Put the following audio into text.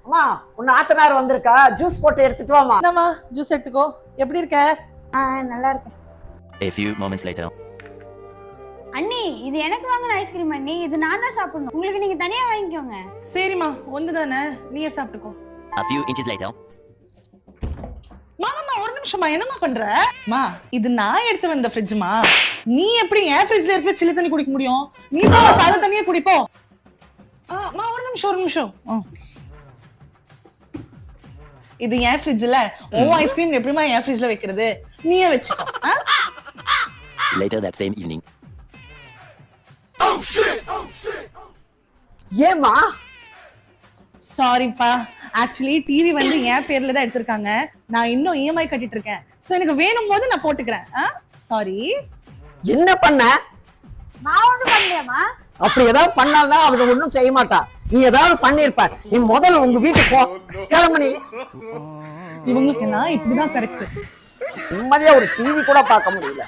அம்மா உன் ஆத்தனார் வந்திருக்கா, ஜூஸ் போட்டு எடுத்துட்டு வாமா. என்னம்மா ஜூஸ் எடுத்துக்கோ. எப்படி இருக்க? நல்லா இருக்கேன். A few moments later. அண்ணி இது எனக்கு வாங்கின ஐஸ்கிரீம் அண்ணி, இது நான் தான் சாப்பிடணும். உங்களுக்கு நீங்க தனியா வாங்கிக்கோங்க. சரிம்மா, ஒன்று தானே, நீயே சாப்பிட்டுக்கோ. A few inches later. மாமா ஒரு நிமிஷமா, என்னம்மா பண்ற? மா இது நான் எடுத்து வந்த ஃப்ரிட்ஜ்மா. நீ எப்படி என் ஃப்ரிட்ஜ்ல இருக்க சில்லு தண்ணி குடிக்க முடியும்? நீ தான் சாத தண்ணியே குடிப்போ. மா ஒரு நிமிஷம். இது என் ஃப்ரிட்ஜ்ல, உன் ஐஸ்கிரீம் எப்படிமா என் ஃப்ரிட்ஜ்ல வைக்கிறது? நீயே வச்சுக்கோ. Later that same evening. ஏமா? சாரிப்பா, ஆக்சுவலி டிவி வந்து என் பேர்ல தான் எடுத்திருக்காங்க. நான் இன்னும் இஎம்ஐ கட்டிட்டு இருக்கேன். சோ எனக்கு வேணும் போது நான் போட்டுக்கிறேன். சாரி. என்ன பண்ண? நான் ஒண்ணும் பண்ணலையாமா? அப்படி ஏதாவது பண்ணாலும் அவங்க ஒண்ணும் செய்ய மாட்டா. நீ ஏதாவது பண்ணிருப்ப. நீ முதல்ல உங்க வீட்டுக்கு போ. கிளம்பு நீ. இவங்களுக்கு நான் இப்படிதான் கரெக்ட். நிம்மதியா ஒரு டிவி கூட பார்க்க முடியல.